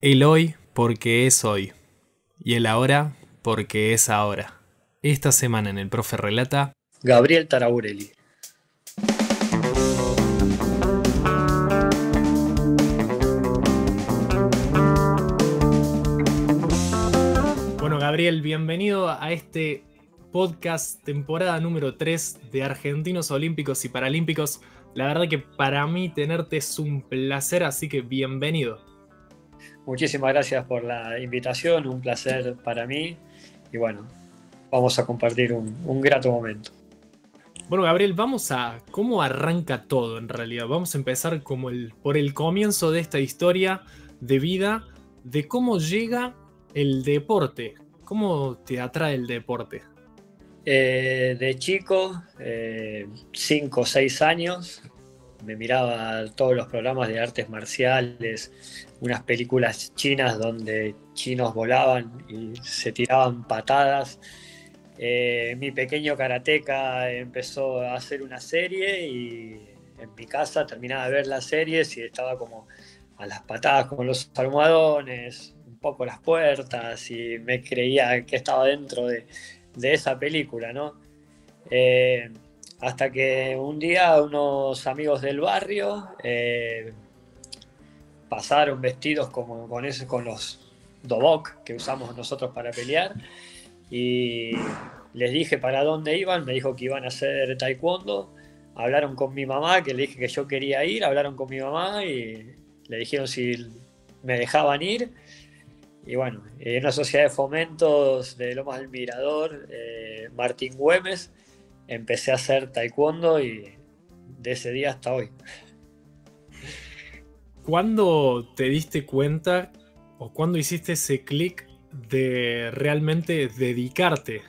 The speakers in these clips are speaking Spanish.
El hoy porque es hoy. Y el ahora porque es ahora. Esta semana en el Profe Relata. Gabriel Taraborelli. Bueno, Gabriel, bienvenido a este podcast temporada número 3 de Argentinos Olímpicos y Paralímpicos. La verdad que para mí tenerte es un placer, así que bienvenido. Muchísimas gracias por la invitación, un placer para mí y bueno, vamos a compartir un grato momento. Bueno, Gabriel, vamos a cómo arranca todo en realidad. Vamos a empezar por el comienzo de esta historia de vida, de cómo llega el deporte. ¿Cómo te atrae el deporte? De chico, 5 o 6 años, me miraba todos los programas de artes marciales, unas películas chinas donde chinos volaban y se tiraban patadas. Mi pequeño karateca empezó a hacer una serie y en mi casa terminaba de ver las series y estaba como a las patadas con los almohadones, un poco las puertas y me creía que estaba dentro de esa película, ¿no? Eh, Hasta que un día unos amigos del barrio pasaron vestidos como con los dobok que usamos nosotros para pelear y les dije para dónde iban, me dijo que iban a hacer taekwondo, hablaron con mi mamá, que le dije que yo quería ir, hablaron con mi mamá y le dijeron si me dejaban ir. Y bueno, en una sociedad de fomentos de Lomas del Mirador, Martín Güemes, empecé a hacer taekwondo y de ese día hasta hoy. ¿Cuándo te diste cuenta o cuándo hiciste ese clic de realmente dedicarle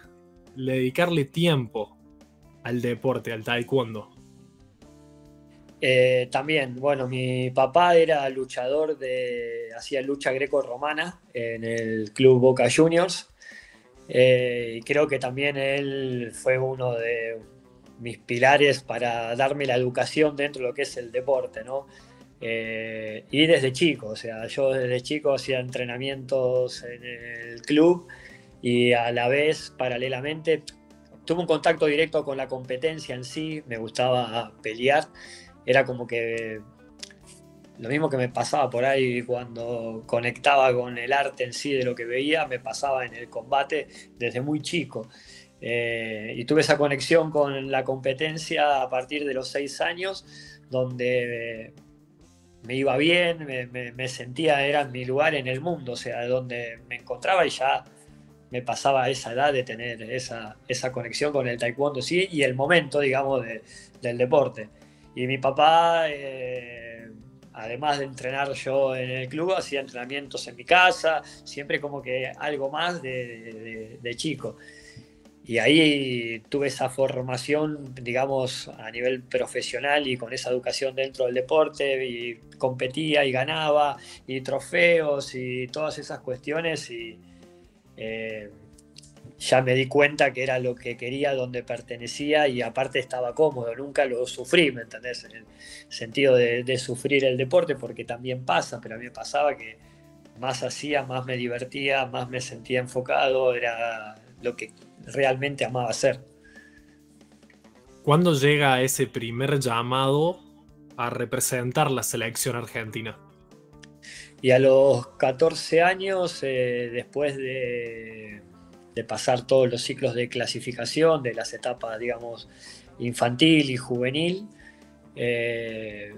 tiempo al deporte, al taekwondo? También, bueno, mi papá era luchador hacía lucha greco-romana en el club Boca Juniors. Y creo que también él fue uno de mis pilares para darme la educación dentro de lo que es el deporte, ¿no? Y desde chico, o sea, yo desde chico hacía entrenamientos en el club y a la vez, paralelamente, tuve un contacto directo con la competencia en sí, me gustaba pelear, era como que lo mismo que me pasaba por ahí cuando conectaba con el arte en sí de lo que veía, me pasaba en el combate desde muy chico. Y tuve esa conexión con la competencia a partir de los 6 años, donde me iba bien, me sentía, era mi lugar en el mundo, o sea, donde me encontraba y ya me pasaba esa edad de tener esa conexión con el taekwondo, sí, y el momento, digamos, del deporte. Y mi papá, además de entrenar yo en el club, hacía entrenamientos en mi casa, siempre como que algo más de chico. Y ahí tuve esa formación, digamos, a nivel profesional y con esa educación dentro del deporte, y competía y ganaba, y trofeos y todas esas cuestiones, y eh, ya me di cuenta que era lo que quería, donde pertenecía, y aparte estaba cómodo, nunca lo sufrí, ¿me entendés? En el sentido de sufrir el deporte, porque también pasa, pero a mí me pasaba que más hacía, más me divertía, más me sentía enfocado, era lo que realmente amaba hacer. ¿Cuándo llega ese primer llamado a representar la selección argentina? Y a los 14 años, después de pasar todos los ciclos de clasificación, de las etapas, digamos, infantil y juvenil, eh,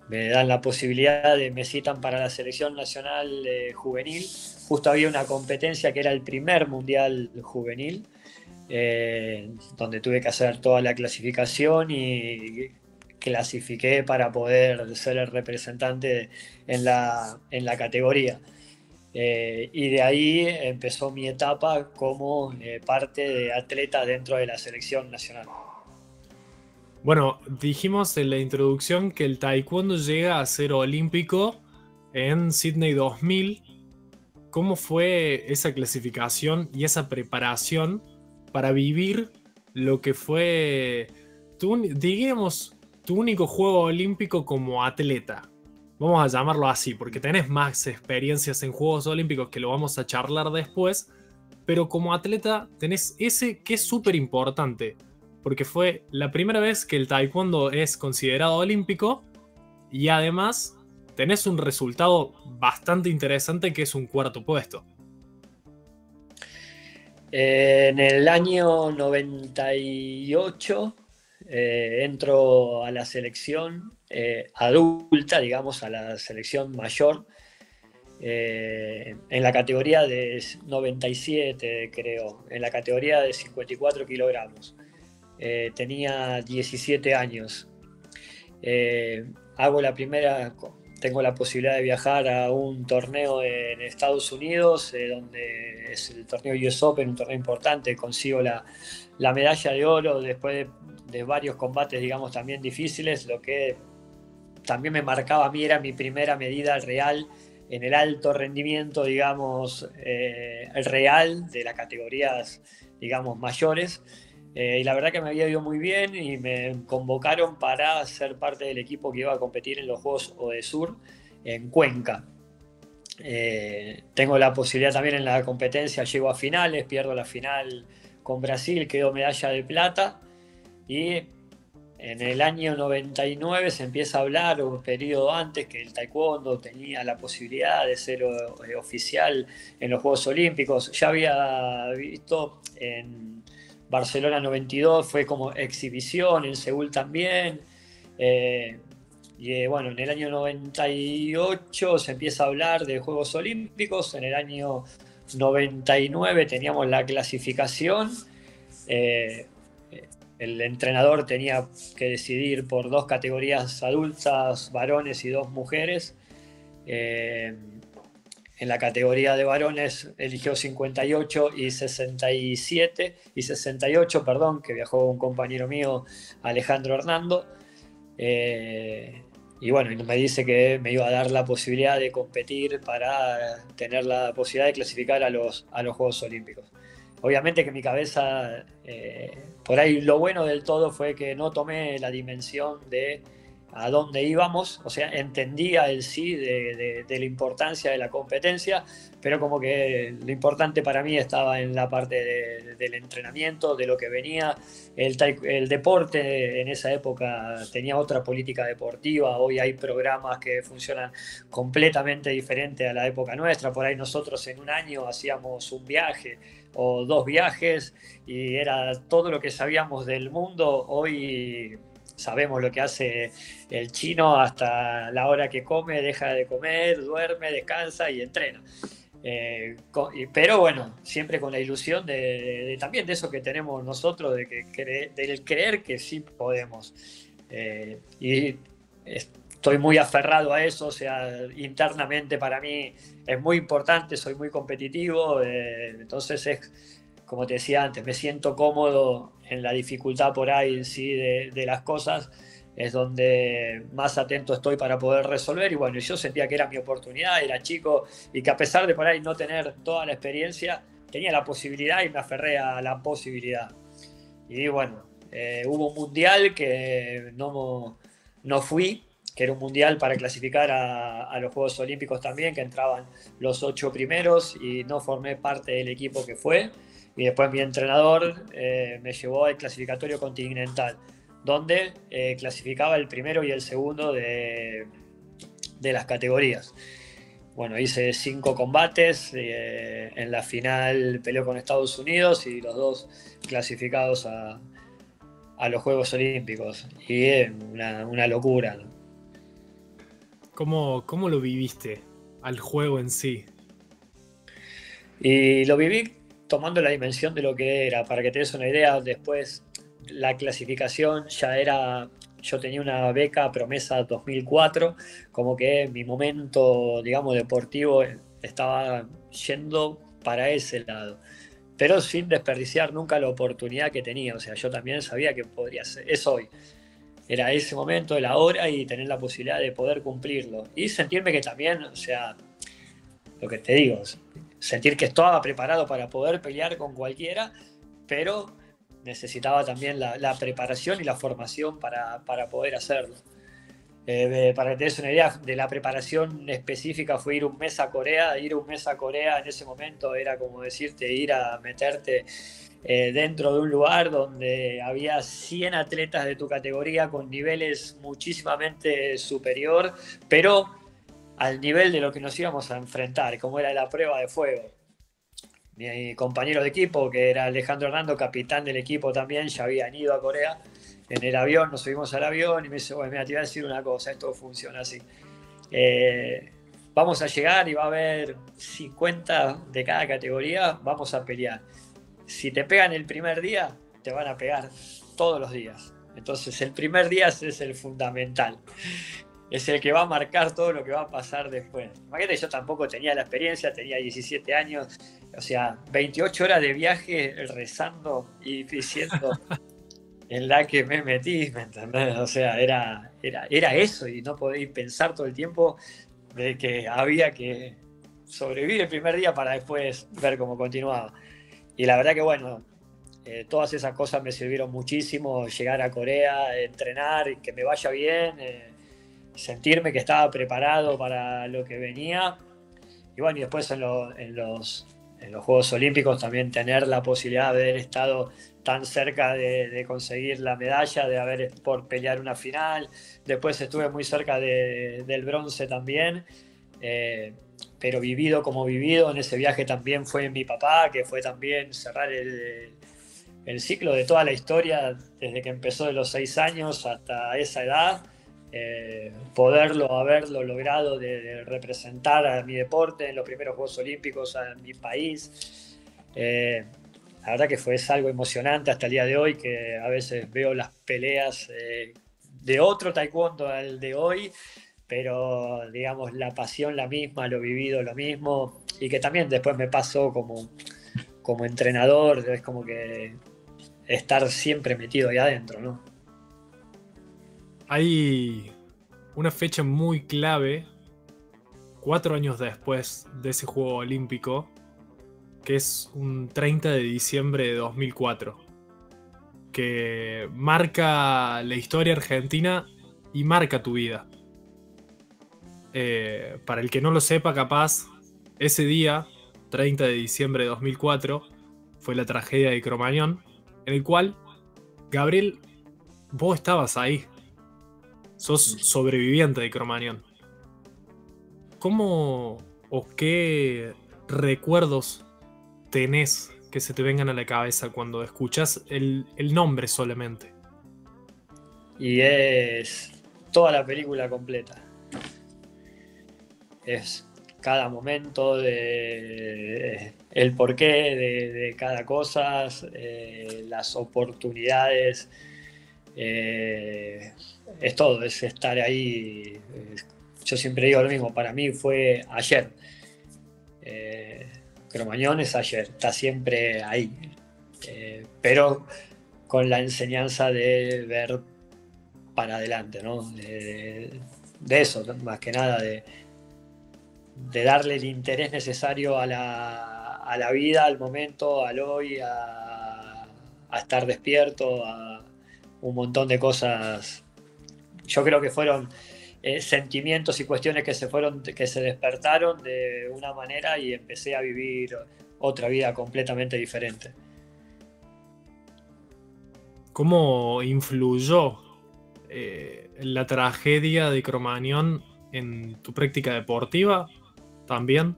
me dan la posibilidad me citan para la selección nacional juvenil. Justo había una competencia que era el primer mundial juvenil, donde tuve que hacer toda la clasificación y clasifiqué para poder ser el representante en la categoría. Y de ahí empezó mi etapa como parte de atleta dentro de la selección nacional. Bueno, dijimos en la introducción que el taekwondo llega a ser olímpico en Sydney 2000. ¿Cómo fue esa clasificación y esa preparación para vivir lo que fue, digamos, tu único juego olímpico como atleta? vamos a llamarlo así, porque tenés más experiencias en Juegos Olímpicos que lo vamos a charlar después, pero como atleta tenés ese que es súper importante, porque fue la primera vez que el taekwondo es considerado olímpico y además tenés un resultado bastante interesante que es un cuarto puesto. En el año 98 entro a la selección adulta, digamos, a la selección mayor, en la categoría de 97, creo, en la categoría de 54 kilogramos. Tenía 17 años. Hago la primera, tengo la posibilidad de viajar a un torneo en Estados Unidos, donde es el torneo US Open, un torneo importante. Consigo la medalla de oro después de varios combates, digamos, también difíciles. Lo que también me marcaba a mí era mi primera medida real en el alto rendimiento, digamos, el real de las categorías, digamos, mayores. Y la verdad que me había ido muy bien y me convocaron para ser parte del equipo que iba a competir en los Juegos ODESUR en Cuenca. Tengo la posibilidad también en la competencia, llego a finales, pierdo la final con Brasil, quedo medalla de plata, y en el año 99 se empieza a hablar, un periodo antes, que el taekwondo tenía la posibilidad de ser oficial en los Juegos Olímpicos. Ya había visto en Barcelona 92, fue como exhibición, en Seúl también. Bueno, en el año 98 se empieza a hablar de Juegos Olímpicos. En el año 99 teníamos la clasificación. El entrenador tenía que decidir por 2 categorías adultas, varones, y 2 mujeres. En la categoría de varones eligió 58 y 67 y 68, perdón, que viajó un compañero mío, Alejandro Hernando. Y bueno, me dice que me iba a dar la posibilidad de competir para tener la posibilidad de clasificar a los Juegos Olímpicos. Obviamente que mi cabeza, por ahí lo bueno del todo fue que no tomé la dimensión de a dónde íbamos, o sea, entendía el sí de la importancia de la competencia, pero como que lo importante para mí estaba en la parte del entrenamiento, de lo que venía. El deporte en esa época tenía otra política deportiva. Hoy hay programas que funcionan completamente diferente a la época nuestra. Por ahí nosotros en un año hacíamos un viaje o 2 viajes y era todo lo que sabíamos del mundo. Hoy sabemos lo que hace el chino hasta la hora que come, deja de comer, duerme, descansa y entrena. Pero bueno, siempre con la ilusión también de eso que tenemos nosotros, del creer que sí podemos. Y estoy muy aferrado a eso, o sea, internamente para mí es muy importante, soy muy competitivo, entonces es, como te decía antes, me siento cómodo en la dificultad por ahí, sí, de las cosas, es donde más atento estoy para poder resolver. Y bueno, yo sentía que era mi oportunidad, era chico, y que a pesar de por ahí no tener toda la experiencia, tenía la posibilidad y me aferré a la posibilidad. Y bueno, hubo un mundial que no fui, que era un mundial para clasificar a los Juegos Olímpicos también, que entraban los 8 primeros, y no formé parte del equipo que fue. Y después mi entrenador me llevó al clasificatorio continental, donde clasificaba el primero y el segundo de las categorías. Bueno, hice 5 combates, en la final peleó con Estados Unidos y los 2 clasificados a los Juegos Olímpicos. Y una locura, ¿no? ¿Cómo lo viviste al juego en sí? Y lo viví tomando la dimensión de lo que era. Para que te des una idea, después la clasificación ya era, yo tenía una beca promesa 2004, como que mi momento, digamos, deportivo estaba yendo para ese lado, pero sin desperdiciar nunca la oportunidad que tenía. O sea, yo también sabía que podría ser, es hoy. Era ese momento, la hora, y tener la posibilidad de poder cumplirlo. Y sentirme que también, o sea, lo que te digo, sentir que estaba preparado para poder pelear con cualquiera, pero necesitaba también la preparación y la formación para poder hacerlo. Para que te des una idea de la preparación específica, fue ir un mes a Corea. Ir un mes a Corea en ese momento era como decirte ir a meterte dentro de un lugar donde había 100 atletas de tu categoría con niveles muchísimamente superior, pero al nivel de lo que nos íbamos a enfrentar, como era la prueba de fuego. Mi compañero de equipo, que era Alejandro Hernando, capitán del equipo también, ya habían ido a Corea. En el avión, nos subimos al avión y me dice, bueno, mira, te voy a decir una cosa, esto funciona así. Vamos a llegar y va a haber 50 de cada categoría, vamos a pelear. Si te pegan el primer día, te van a pegar todos los días. Entonces el primer día es el fundamental. Es el que va a marcar todo lo que va a pasar después. Imagínate, yo tampoco tenía la experiencia, tenía 17 años, o sea, 28 horas de viaje rezando y diciendo en la que me metí, ¿me entendés? O sea, era eso y no podéis pensar todo el tiempo de que había que sobrevivir el primer día para después ver cómo continuaba. Y la verdad que bueno, todas esas cosas me sirvieron muchísimo, llegar a Corea, entrenar, que me vaya bien, sentirme que estaba preparado para lo que venía. Y bueno, y después en los Juegos Olímpicos también tener la posibilidad de haber estado tan cerca de conseguir la medalla, de haber por pelear una final. Después estuve muy cerca del bronce también. Pero vivido como vivido en ese viaje también fue mi papá, que fue también cerrar el ciclo de toda la historia, desde que empezó de los 6 años hasta esa edad. Haberlo logrado de representar a mi deporte en los primeros Juegos Olímpicos, a mi país. La verdad que es algo emocionante hasta el día de hoy, que a veces veo las peleas de otro taekwondo al de hoy, pero digamos la pasión la misma, lo vivido lo mismo, y que también después me pasó como entrenador, es como que estar siempre metido ahí adentro, ¿no? Hay una fecha muy clave, 4 años después de ese Juego Olímpico, que es un 30 de diciembre de 2004, que marca la historia argentina y marca tu vida. Para el que no lo sepa, capaz, ese día, 30 de diciembre de 2004, fue la tragedia de Cromañón, en el cual, Gabriel, vos estabas ahí. Sos sobreviviente de Cromañón. ¿Cómo o qué recuerdos tenés que se te vengan a la cabeza cuando escuchás el nombre solamente? Y es toda la película completa. Es cada momento el porqué de cada cosa, las oportunidades, es todo, es estar ahí. Yo siempre digo lo mismo, para mí fue ayer. Cromañón es ayer, está siempre ahí. Pero con la enseñanza de ver para adelante, ¿no? De eso, más que nada, de darle el interés necesario a la vida, al momento, al hoy, a estar despierto, a un montón de cosas. Yo creo que fueron sentimientos y cuestiones que se despertaron de una manera y empecé a vivir otra vida completamente diferente. ¿Cómo influyó la tragedia de Cromañón en tu práctica deportiva también?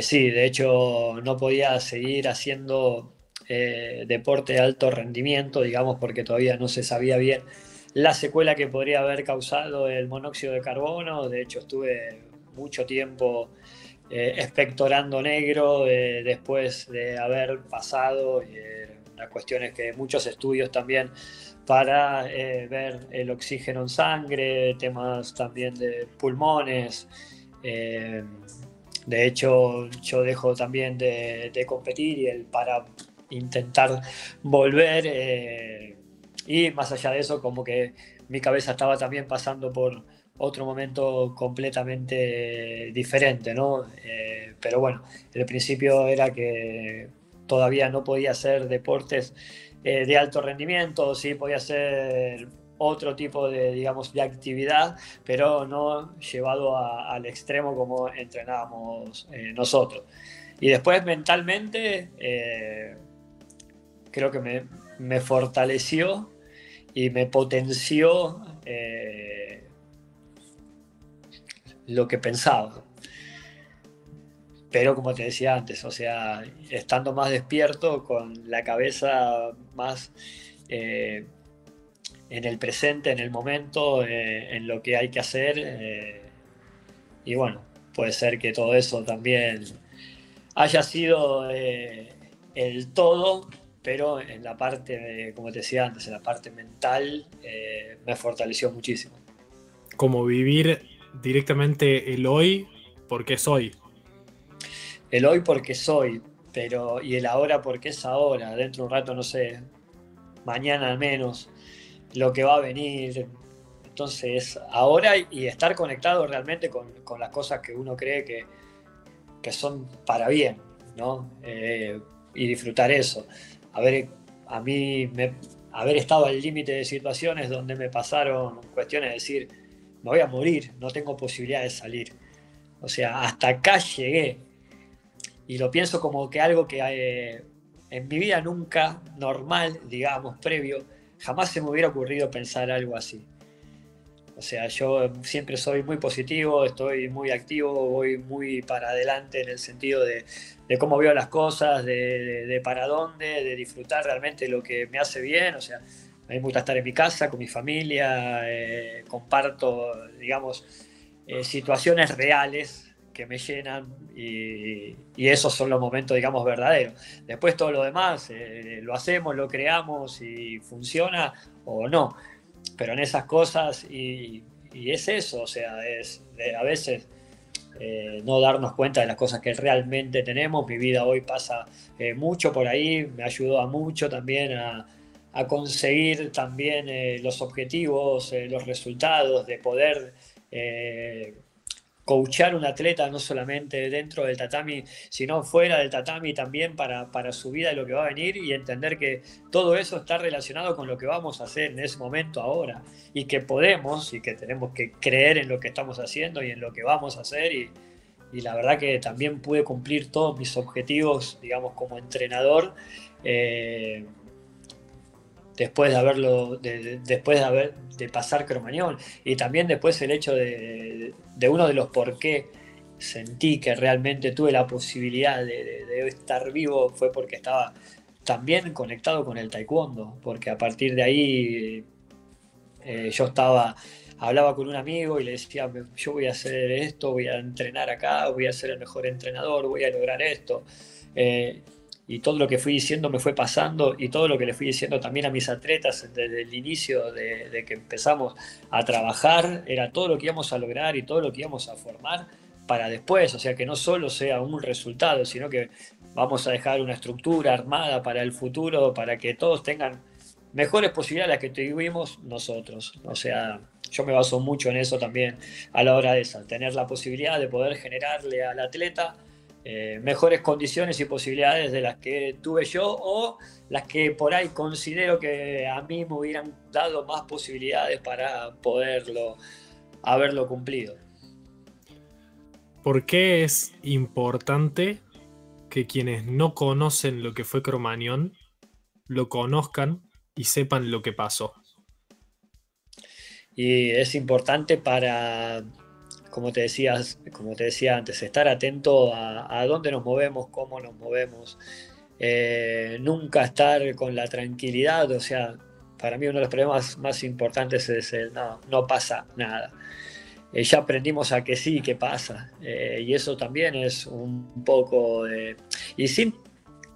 Sí, de hecho no podía seguir haciendo deporte de alto rendimiento, digamos, porque todavía no se sabía bien la secuela que podría haber causado el monóxido de carbono. De hecho estuve mucho tiempo expectorando negro después de haber pasado unas cuestiones que muchos estudios también para ver el oxígeno en sangre, temas también de pulmones. De hecho, yo dejo también de competir para intentar volver. Y más allá de eso, como que mi cabeza estaba también pasando por otro momento completamente diferente, ¿no? Pero bueno, el principio era que todavía no podía hacer deportes de alto rendimiento, sí podía hacer otro tipo de, digamos, de actividad, pero no llevado al extremo como entrenábamos nosotros. Y después mentalmente creo que me fortaleció y me potenció lo que pensaba. Pero como te decía antes, o sea, estando más despierto, con la cabeza más en el presente, en el momento, en lo que hay que hacer. Y bueno, puede ser que todo eso también haya sido el todo, pero en la parte, como te decía antes, en la parte mental, me fortaleció muchísimo. Como vivir directamente el hoy porque es hoy. El hoy porque soy, pero y el ahora porque es ahora. Dentro de un rato, no sé, mañana al menos, lo que va a venir. Entonces, ahora y estar conectado realmente con las cosas que uno cree que son para bien, ¿no? Y disfrutar eso. A ver, a mí, haber estado al límite de situaciones donde me pasaron cuestiones de decir, me voy a morir, no tengo posibilidad de salir. O sea, hasta acá llegué. Y lo pienso como que algo que en mi vida nunca normal, digamos, previo, jamás se me hubiera ocurrido pensar algo así. O sea, yo siempre soy muy positivo, estoy muy activo, voy muy para adelante en el sentido de cómo veo las cosas, de para dónde, de disfrutar realmente lo que me hace bien. O sea, a mí me gusta estar en mi casa, con mi familia, comparto, digamos, situaciones reales que me llenan y esos son los momentos, digamos, verdaderos. Después todo lo demás lo hacemos, lo creamos y funciona o no, pero en esas cosas y es eso, o sea, es a veces no darnos cuenta de las cosas que realmente tenemos. Mi vida hoy pasa mucho por ahí, me ayudó a mucho también a conseguir también los objetivos, los resultados, de poder coachar un atleta no solamente dentro del tatami, sino fuera del tatami también para su vida y lo que va a venir, y entender que todo eso está relacionado con lo que vamos a hacer en ese momento ahora, y que podemos y que tenemos que creer en lo que estamos haciendo y en lo que vamos a hacer. Y la verdad que también pude cumplir todos mis objetivos, digamos, como entrenador. Eh, Después de haberlo, después de pasar Cromañón, y también después el hecho de uno de los por qué sentí que realmente tuve la posibilidad de estar vivo fue porque estaba también conectado con el taekwondo, porque a partir de ahí yo hablaba con un amigo y le decía, yo voy a hacer esto, voy a entrenar acá, voy a ser el mejor entrenador, voy a lograr esto. Eh, y todo lo que fui diciendo me fue pasando, y todo lo que le fui diciendo también a mis atletas desde el inicio de que empezamos a trabajar, era todo lo que íbamos a lograr y todo lo que íbamos a formar para después. O sea, que no solo sea un resultado, sino que vamos a dejar una estructura armada para el futuro, para que todos tengan mejores posibilidades las que tuvimos nosotros. O sea, yo me baso mucho en eso también a la hora de esa, tener la posibilidad de poder generarle al atleta mejores condiciones y posibilidades de las que tuve yo, o las que por ahí considero que a mí me hubieran dado más posibilidades para poderlo haberlo cumplido. ¿Por qué es importante que quienes no conocen lo que fue Cromañón lo conozcan y sepan lo que pasó? Y es importante para, como te decía antes, estar atento a dónde nos movemos, cómo nos movemos. Nunca estar con la tranquilidad. O sea, para mí uno de los problemas más importantes es el no, no pasa nada. Ya aprendimos a que sí, que pasa. Y eso también es un poco de... Y sin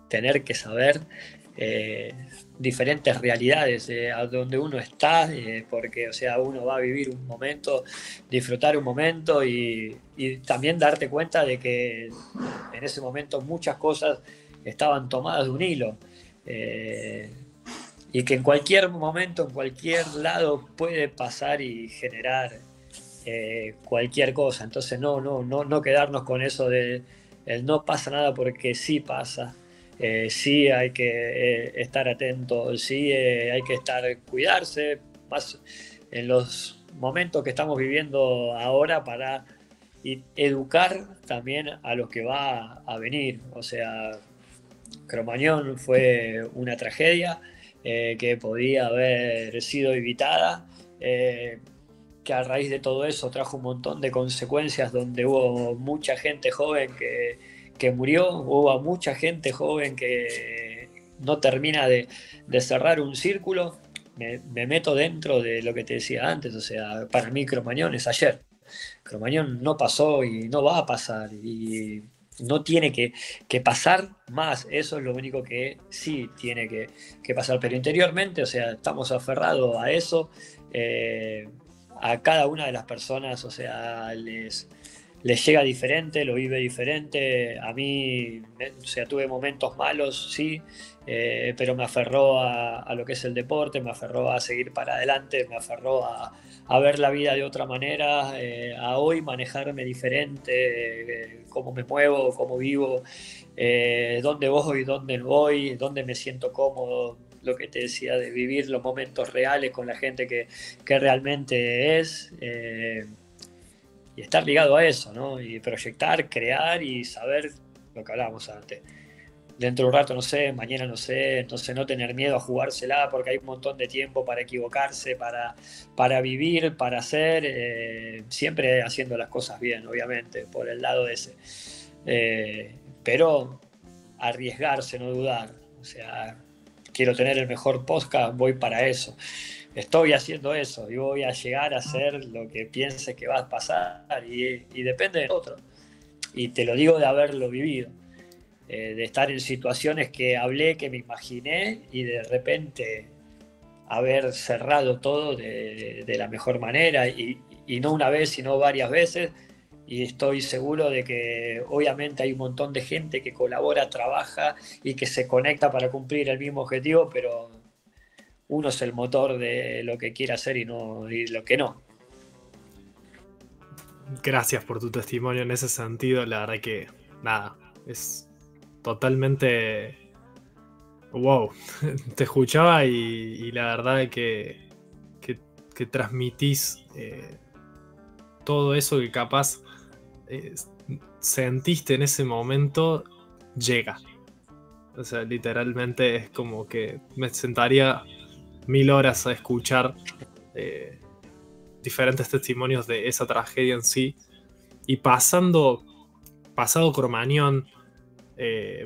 tener que saber eh, diferentes realidades a donde uno está, porque, o sea, uno va a vivir un momento, disfrutar un momento, y también darte cuenta de que en ese momento muchas cosas estaban tomadas de un hilo. Eh, y que en cualquier momento, en cualquier lado puede pasar y generar cualquier cosa. Entonces no quedarnos con eso de el no pasa nada, porque sí pasa. Sí hay que estar atento, sí hay que cuidarse, más en los momentos que estamos viviendo ahora para educar también a lo que va a venir. O sea, Cromañón fue una tragedia que podía haber sido evitada, que a raíz de todo eso trajo un montón de consecuencias donde hubo mucha gente joven que murió, hubo mucha gente joven que no termina de cerrar un círculo. Me meto dentro de lo que te decía antes, o sea, para mí Cromañón es ayer. Cromañón no pasó y no va a pasar y no tiene que pasar más. Eso es lo único que sí tiene que pasar. Pero interiormente, o sea, estamos aferrados a eso. A cada una de las personas, o sea, les llega diferente, lo vive diferente. A mí, o sea, tuve momentos malos, sí, pero me aferró a lo que es el deporte, me aferró a seguir para adelante, me aferró a ver la vida de otra manera, a hoy manejarme diferente, cómo me muevo, cómo vivo, dónde voy, dónde no voy, dónde me siento cómodo, lo que te decía de vivir los momentos reales con la gente que realmente es, y estar ligado a eso, ¿no? Y proyectar, crear y saber lo que hablábamos antes. Dentro de un rato no sé, mañana no sé, entonces no tener miedo a jugársela porque hay un montón de tiempo para equivocarse, para vivir, para hacer, siempre haciendo las cosas bien, obviamente, por el lado ese. Pero arriesgarse, no dudar. O sea, quiero tener el mejor podcast, voy para eso. Estoy haciendo eso y voy a llegar a hacer lo que piense que va a pasar y depende de otro. Y te lo digo de haberlo vivido. De estar en situaciones que hablé, que me imaginé y de repente haber cerrado todo de la mejor manera y no una vez, sino varias veces. Y estoy seguro de que obviamente hay un montón de gente que colabora, trabaja y que se conecta para cumplir el mismo objetivo, pero uno es el motor de lo que quiere hacer y lo que no. Gracias por tu testimonio en ese sentido. La verdad que, nada, es totalmente... Wow, te escuchaba y la verdad que transmitís todo eso que capaz eh, sentiste en ese momento llega. O sea, literalmente es como que me sentaría 1000 horas a escuchar eh, diferentes testimonios de esa tragedia en sí. Y pasado Cromañón,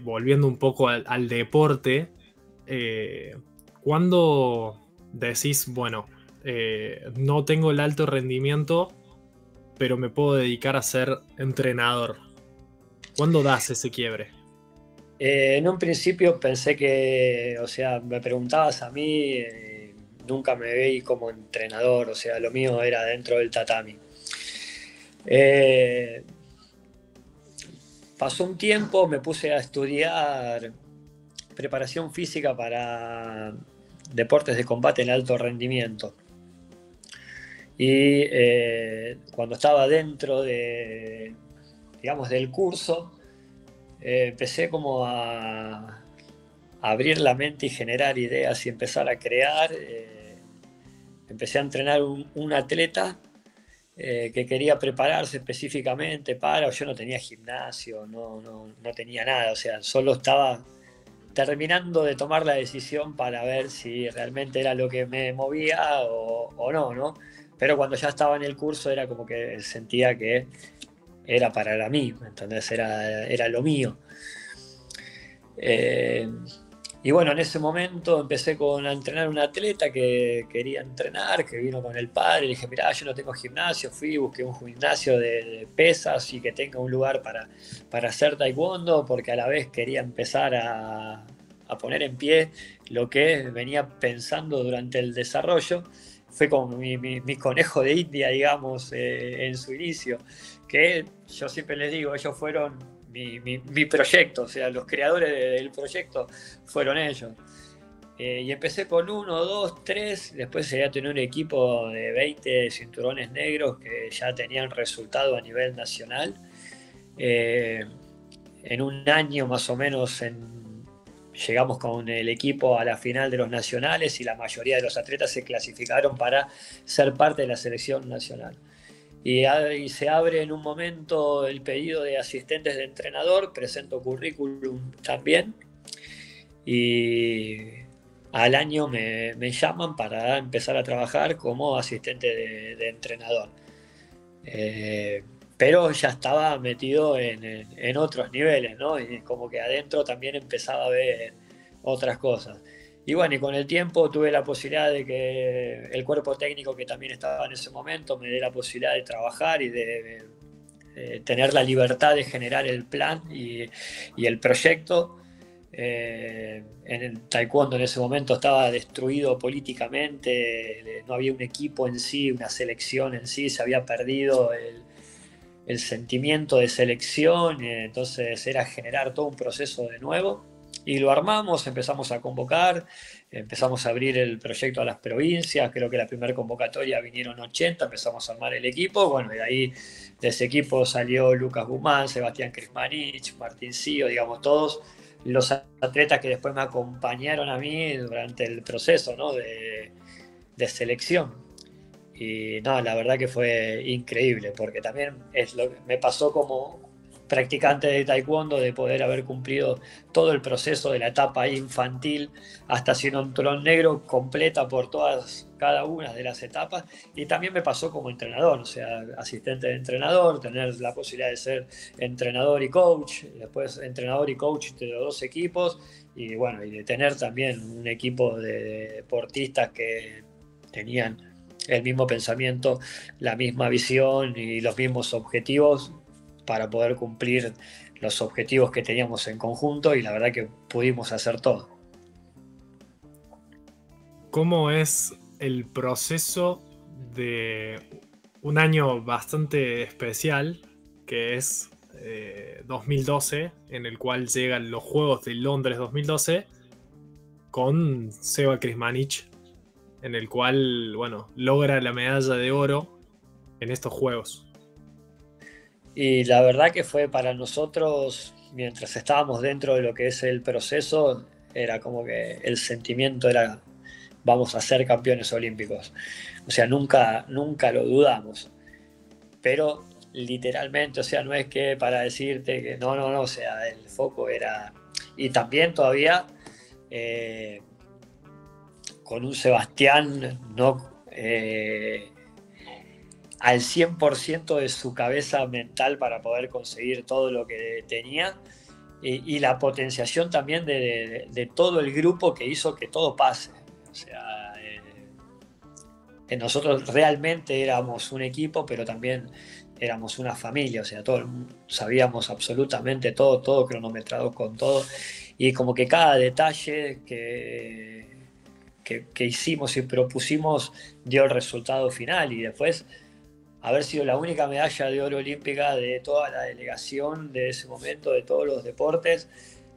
volviendo un poco al deporte, cuando decís, bueno, no tengo el alto rendimiento, pero me puedo dedicar a ser entrenador. ¿Cuándo das ese quiebre? En un principio pensé que, o sea, me preguntabas a mí, nunca me veí como entrenador, o sea, lo mío era dentro del tatami. Eh, Pasó un tiempo, me puse a estudiar preparación física para deportes de combate en alto rendimiento. Y cuando estaba dentro de, digamos, del curso, empecé como a abrir la mente y generar ideas y empezar a crear. Empecé a entrenar un atleta que quería prepararse específicamente para, yo no tenía gimnasio, no tenía nada, o sea, solo estaba terminando de tomar la decisión para ver si realmente era lo que me movía o no, ¿no? Pero cuando ya estaba en el curso era como que sentía que era para mí, ¿entendés? Era lo mío. Eh, y bueno, en ese momento empecé a entrenar un atleta que quería entrenar, que vino con el padre. Le dije, mirá, yo no tengo gimnasio. Fui, busqué un gimnasio de pesas y que tenga un lugar para hacer taekwondo, porque a la vez quería empezar a poner en pie lo que venía pensando durante el desarrollo. Fue como mi conejo de India, digamos, en su inicio, que yo siempre les digo, ellos fueron mi proyecto, o sea, los creadores del proyecto fueron ellos. Y empecé con uno, dos, tres, después llegué a tener un equipo de 20 cinturones negros que ya tenían resultado a nivel nacional. En un año más o menos llegamos con el equipo a la final de los nacionales y la mayoría de los atletas se clasificaron para ser parte de la selección nacional. Y se abre en un momento el pedido de asistentes de entrenador, presento currículum también y al año me llaman para empezar a trabajar como asistente de entrenador. Pero ya estaba metido en otros niveles, ¿no? Y como que adentro también empezaba a ver otras cosas. Y bueno, y con el tiempo tuve la posibilidad de que el cuerpo técnico que también estaba en ese momento me dé la posibilidad de trabajar y de tener la libertad de generar el plan y el proyecto. En el taekwondo en ese momento estaba destruido políticamente, no había un equipo en sí, una selección en sí, se había perdido el sentimiento de selección, entonces era generar todo un proceso de nuevo. Y lo armamos, empezamos a convocar, empezamos a abrir el proyecto a las provincias, creo que la primera convocatoria vinieron 80, empezamos a armar el equipo, bueno, y de ahí de ese equipo salió Lucas Guzmán, Sebastián Krismanich, Martín Cío, digamos, todos los atletas que después me acompañaron a mí durante el proceso, ¿no? de selección. Y no, la verdad que fue increíble, porque también es lo que me pasó como practicante de taekwondo, de poder haber cumplido todo el proceso de la etapa infantil hasta cinturón negro completa por cada una de las etapas. Y también me pasó como entrenador, o sea, asistente de entrenador, tener la posibilidad de ser entrenador y coach, después entrenador y coach de los dos equipos, y bueno, y de tener también un equipo de deportistas que tenían el mismo pensamiento, la misma visión y los mismos objetivos para poder cumplir los objetivos que teníamos en conjunto, y la verdad que pudimos hacer todo. ¿Cómo es el proceso de un año bastante especial, que es 2012, en el cual llegan los Juegos de Londres 2012, con Seba Krismanich, en el cual, bueno, logra la medalla de oro en estos Juegos? Y la verdad que fue para nosotros, mientras estábamos dentro de lo que es el proceso, era como que el sentimiento era: vamos a ser campeones olímpicos. O sea, nunca lo dudamos. Pero literalmente, o sea, no es que para decirte que no, o sea, el foco era... Y también todavía con un Sebastián no al 100% de su cabeza mental para poder conseguir todo lo que tenía, y la potenciación también de todo el grupo que hizo que todo pase. O sea, nosotros realmente éramos un equipo, pero también éramos una familia, o sea, todos sabíamos absolutamente todo, todo cronometrado con todo, y como que cada detalle que hicimos y propusimos dio el resultado final. Y después haber sido la única medalla de oro olímpica de toda la delegación de ese momento, de todos los deportes.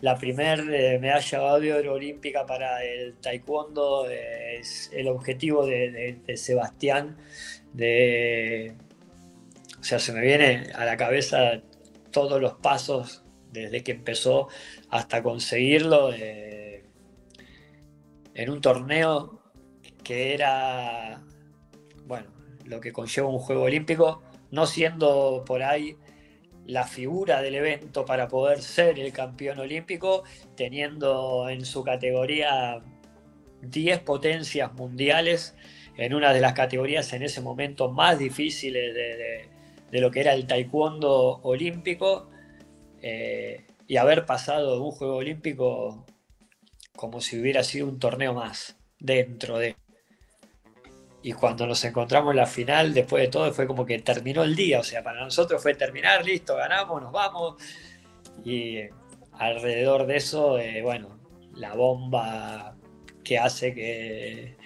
La primera medalla de oro olímpica para el taekwondo es el objetivo de Sebastián. O sea, se me viene a la cabeza todos los pasos desde que empezó hasta conseguirlo, en un torneo que era, bueno, lo que conlleva un Juego Olímpico, no siendo por ahí la figura del evento para poder ser el campeón olímpico, teniendo en su categoría 10 potencias mundiales en una de las categorías en ese momento más difíciles de lo que era el taekwondo olímpico, y haber pasado de un Juego Olímpico como si hubiera sido un torneo más dentro de... Y cuando nos encontramos en la final, después de todo, fue como que terminó el día. O sea, para nosotros fue terminar, listo, ganamos, nos vamos. Y alrededor de eso, bueno, la bomba que hace que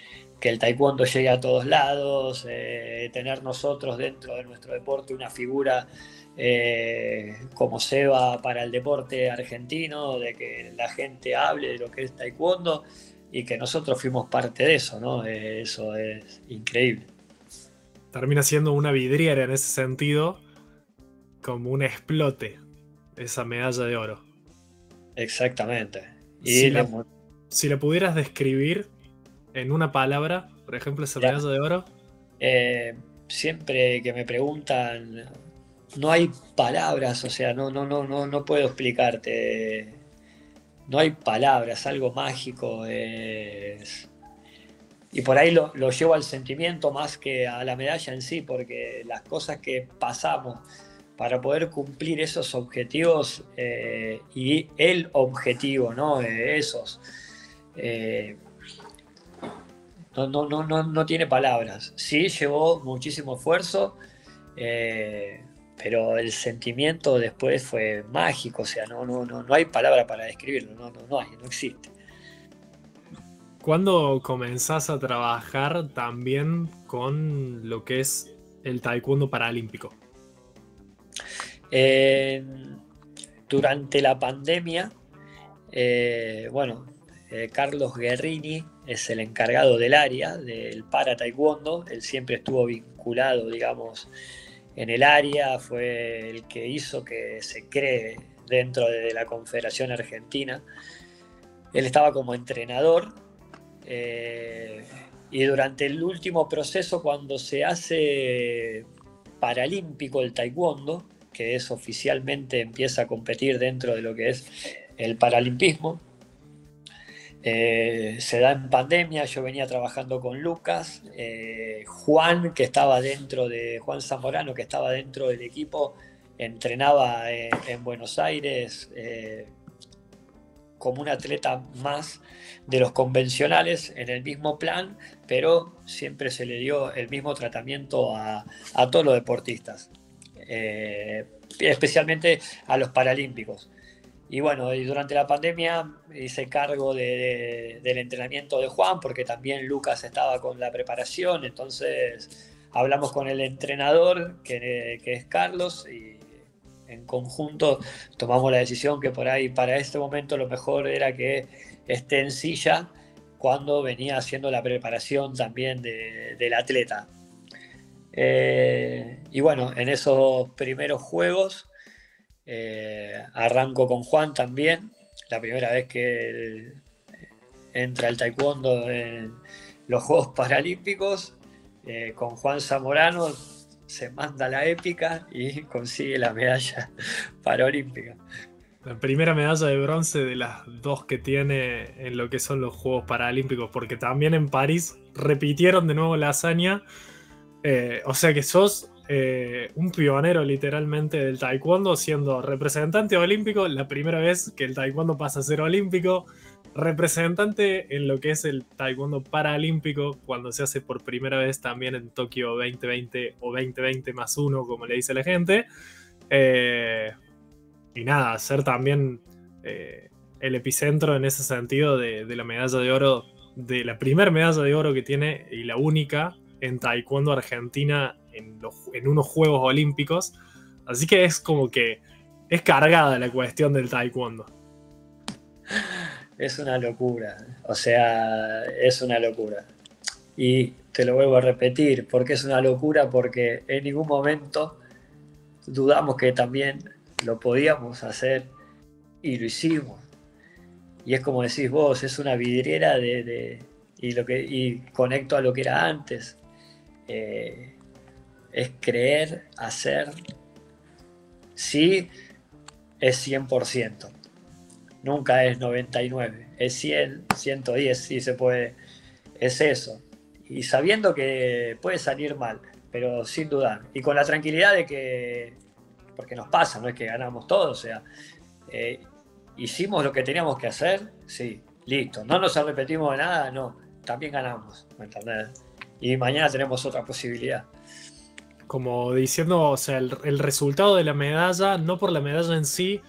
el taekwondo llegue a todos lados, tener nosotros dentro de nuestro deporte una figura como Seba para el deporte argentino, de que la gente hable de lo que es taekwondo y que nosotros fuimos parte de eso, ¿no? Eso es increíble. Termina siendo una vidriera en ese sentido, como un explote, esa medalla de oro. Exactamente. Y Si la pudieras describir en una palabra, por ejemplo, esa medalla de oro. Siempre que me preguntan, no hay palabras, o sea, no puedo explicarte. No hay palabras, algo mágico. Y por ahí lo llevo al sentimiento más que a la medalla en sí, porque las cosas que pasamos para poder cumplir esos objetivos y el objetivo, ¿no? Esos. No tiene palabras. Sí, llevó muchísimo esfuerzo, pero el sentimiento después fue mágico, o sea, no hay palabra para describirlo, no existe. ¿Cuándo comenzás a trabajar también con lo que es el taekwondo paralímpico? Durante la pandemia, bueno, Carlos Guerrini es el encargado del área del para taekwondo. Él siempre estuvo vinculado, digamos, en el área, fue el que hizo que se cree dentro de la Confederación Argentina. Él estaba como entrenador y durante el último proceso, cuando se hace paralímpico el taekwondo, que es oficialmente empieza a competir dentro de lo que es el paralimpismo, se da en pandemia. Yo venía trabajando con Lucas, Juan, que estaba dentro de Juan Zamorano, que estaba dentro del equipo, entrenaba en Buenos Aires como un atleta más de los convencionales en el mismo plan, pero siempre se le dio el mismo tratamiento a todos los deportistas, especialmente a los paralímpicos. Y bueno, y durante la pandemia hice cargo del entrenamiento de Juan, porque también Lucas estaba con la preparación. Entonces hablamos con el entrenador, que es Carlos, y en conjunto tomamos la decisión que por ahí para este momento lo mejor era que esté en silla cuando venía haciendo la preparación también del atleta. Y bueno, en esos primeros juegos arranco con Juan también, la primera vez que entra el taekwondo en los Juegos Paralímpicos. Con Juan Zamorano se manda la épica y consigue la medalla paralímpica. La primera medalla de bronce de las dos que tiene en lo que son los Juegos Paralímpicos, porque también en París repitieron de nuevo la hazaña. O sea que sos un pionero literalmente del taekwondo, siendo representante olímpico, la primera vez que el taekwondo pasa a ser olímpico, representante en lo que es el taekwondo paralímpico, cuando se hace por primera vez también en Tokio 2020 o 2020+1, como le dice la gente. Y nada, ser también el epicentro en ese sentido de la medalla de oro, de la primera medalla de oro que tiene y la única en taekwondo Argentina en unos Juegos Olímpicos. Así que es como que es cargada la cuestión del taekwondo. Es una locura, o sea, es una locura. Y te lo vuelvo a repetir, porque es una locura, porque en ningún momento dudamos que también lo podíamos hacer y lo hicimos. Y es como decís vos, es una vidriera y conecto a lo que era antes. Es creer, hacer. Sí, es 100%. Nunca es 99, es 100, 110, sí se puede. Es eso. Y sabiendo que puede salir mal, pero sin dudar. Y con la tranquilidad de que, porque nos pasa, no es que ganamos todo, o sea, hicimos lo que teníamos que hacer, sí, listo. No nos arrepentimos de nada, no, también ganamos, ¿me entendés? Y mañana tenemos otra posibilidad. Como diciendo, o sea, el resultado de la medalla, no por la medalla en sí,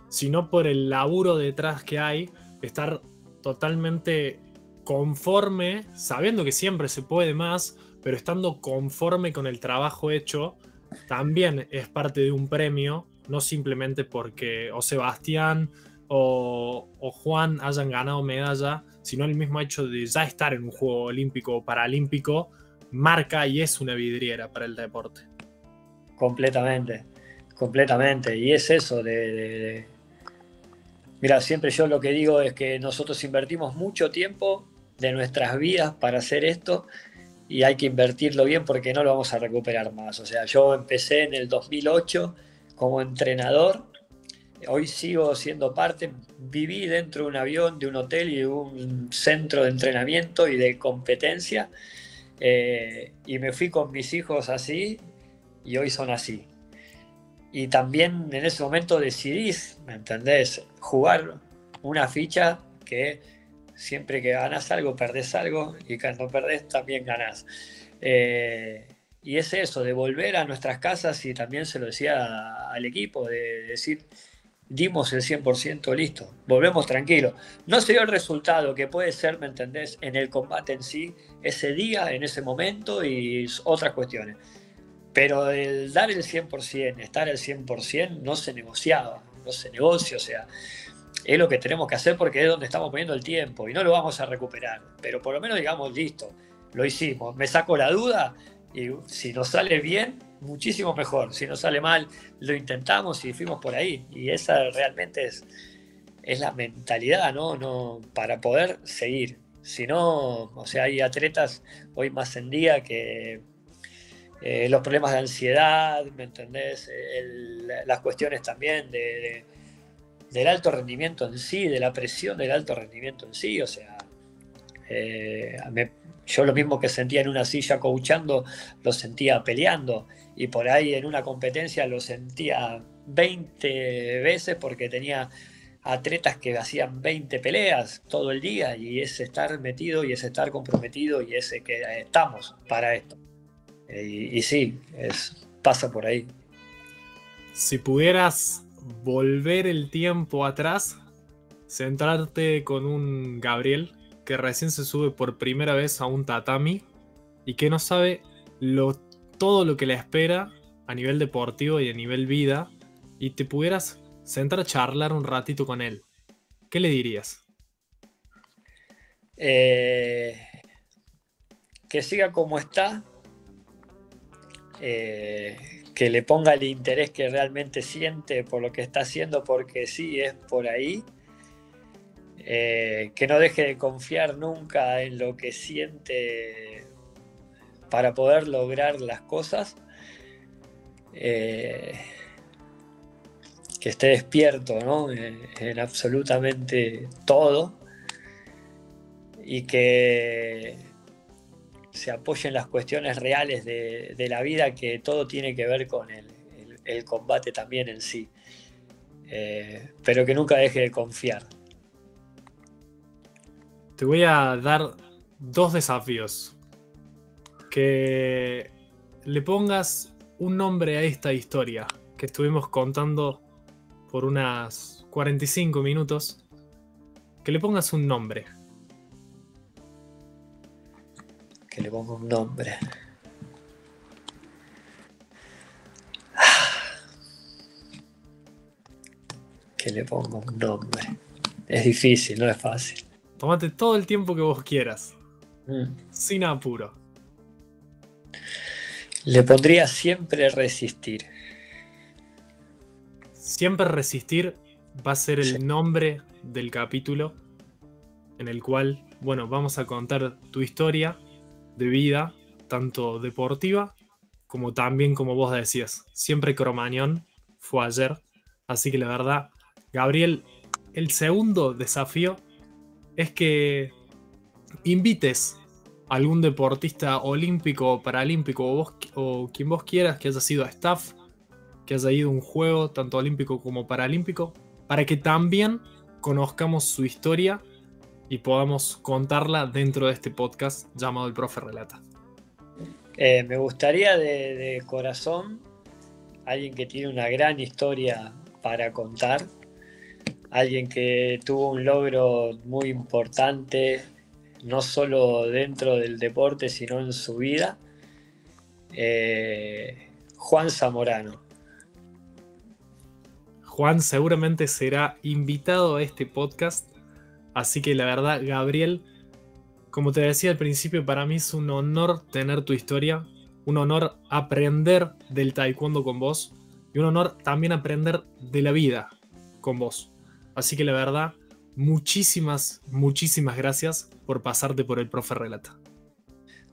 sino por el laburo detrás que hay, estar totalmente conforme, sabiendo que siempre se puede más, pero estando conforme con el trabajo hecho, también es parte de un premio, no simplemente porque o Sebastián o Juan hayan ganado medalla, sino el mismo hecho de ya estar en un juego olímpico o paralímpico, marca y es una vidriera para el deporte. Completamente, completamente. Y es eso Mira, siempre yo lo que digo es que nosotros invertimos mucho tiempo de nuestras vidas para hacer esto y hay que invertirlo bien porque no lo vamos a recuperar más. O sea, yo empecé en el 2008 como entrenador, hoy sigo siendo parte, viví dentro de un avión, de un hotel y de un centro de entrenamiento y de competencia, y me fui con mis hijos así y hoy son así. Y también en ese momento decidís, ¿me entendés? Jugar una ficha que siempre que ganas algo, perdés algo, y cuando perdés también ganás. Y es eso, de volver a nuestras casas, y también se lo decía al equipo, de decir, dimos el 100% listo, volvemos tranquilos. No se dio el resultado que puede ser, ¿me entendés?, en el combate en sí, ese día, en ese momento y otras cuestiones. Pero el dar el 100%, estar al 100%, no se negociaba, no se negocia, o sea, es lo que tenemos que hacer porque es donde estamos poniendo el tiempo y no lo vamos a recuperar. Pero por lo menos digamos, listo, lo hicimos, me saco la duda y si nos sale bien, muchísimo mejor. Si nos sale mal, lo intentamos y fuimos por ahí. Y esa realmente es la mentalidad, ¿no? No, para poder seguir. Si no, o sea, hay atletas hoy más en día que los problemas de ansiedad, ¿me entendés? Las cuestiones también del alto rendimiento en sí, de la presión del alto rendimiento en sí, o sea, yo lo mismo que sentía en una silla coachando, lo sentía peleando, y por ahí en una competencia lo sentía 20 veces porque tenía atletas que hacían 20 peleas todo el día, y es estar metido y es estar comprometido y es que estamos para esto. Y sí, pasa por ahí. Si pudieras volver el tiempo atrás, centrarte con un Gabriel que recién se sube por primera vez a un tatami y que no sabe todo lo que le espera a nivel deportivo y a nivel vida, y te pudieras sentar a charlar un ratito con él, ¿qué le dirías? Que siga como está, que le ponga el interés que realmente siente por lo que está haciendo, porque sí, es por ahí. Que no deje de confiar nunca en lo que siente para poder lograr las cosas. Que esté despierto, ¿no?, en absolutamente todo, y que se apoye en las cuestiones reales de la vida, que todo tiene que ver con el combate también en sí. Pero que nunca deje de confiar. Te voy a dar dos desafíos. Que le pongas un nombre a esta historia que estuvimos contando por unas 45 minutos. Que le pongas un nombre. Que le ponga un nombre. Que le ponga un nombre. Es difícil, no es fácil. Tómate todo el tiempo que vos quieras. Sin apuro. Le pondría siempre resistir. Siempre resistir va a ser el Sí. nombre del capítulo en el cual, bueno, vamos a contar tu historia de vida, tanto deportiva como también, como vos decías, siempre Cromañón fue ayer. Así que la verdad, Gabriel, el segundo desafío es que invites a algún deportista olímpico o paralímpico o quien vos quieras que haya sido staff, que haya ido a un juego tanto olímpico como paralímpico, para que también conozcamos su historia y podamos contarla dentro de este podcast llamado El Profe Relata. Me gustaría de corazón alguien que tiene una gran historia para contar, alguien que tuvo un logro muy importante, no solo dentro del deporte, sino en su vida. Juan Zamorano. Juan seguramente será invitado a este podcast, así que la verdad, Gabriel, como te decía al principio, para mí es un honor tener tu historia, un honor aprender del taekwondo con vos y un honor también aprender de la vida con vos. Así que la verdad, muchísimas gracias por pasarte por el Profe Relata.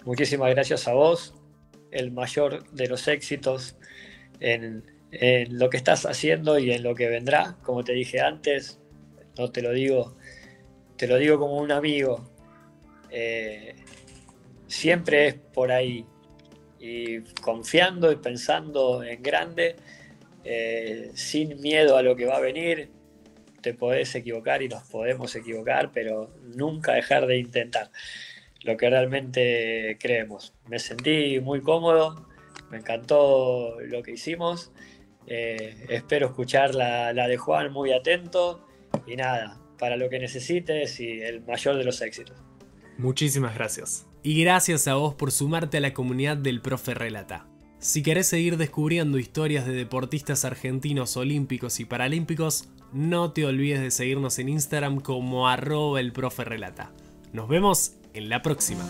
Muchísimas gracias a vos, el mayor de los éxitos en lo que estás haciendo y en lo que vendrá. Como te dije antes, no te lo digo, te lo digo como un amigo. Siempre es por ahí, y confiando y pensando en grande, sin miedo a lo que va a venir. Te podés equivocar y nos podemos equivocar, pero nunca dejar de intentar lo que realmente creemos. Me sentí muy cómodo, me encantó lo que hicimos. Espero escuchar la de Juan muy atento, y nada, para lo que necesites, y el mayor de los éxitos. Muchísimas gracias. Y gracias a vos por sumarte a la comunidad del Profe Relata. Si querés seguir descubriendo historias de deportistas argentinos olímpicos y paralímpicos, no te olvides de seguirnos en Instagram como @elproferelata. Nos vemos en la próxima.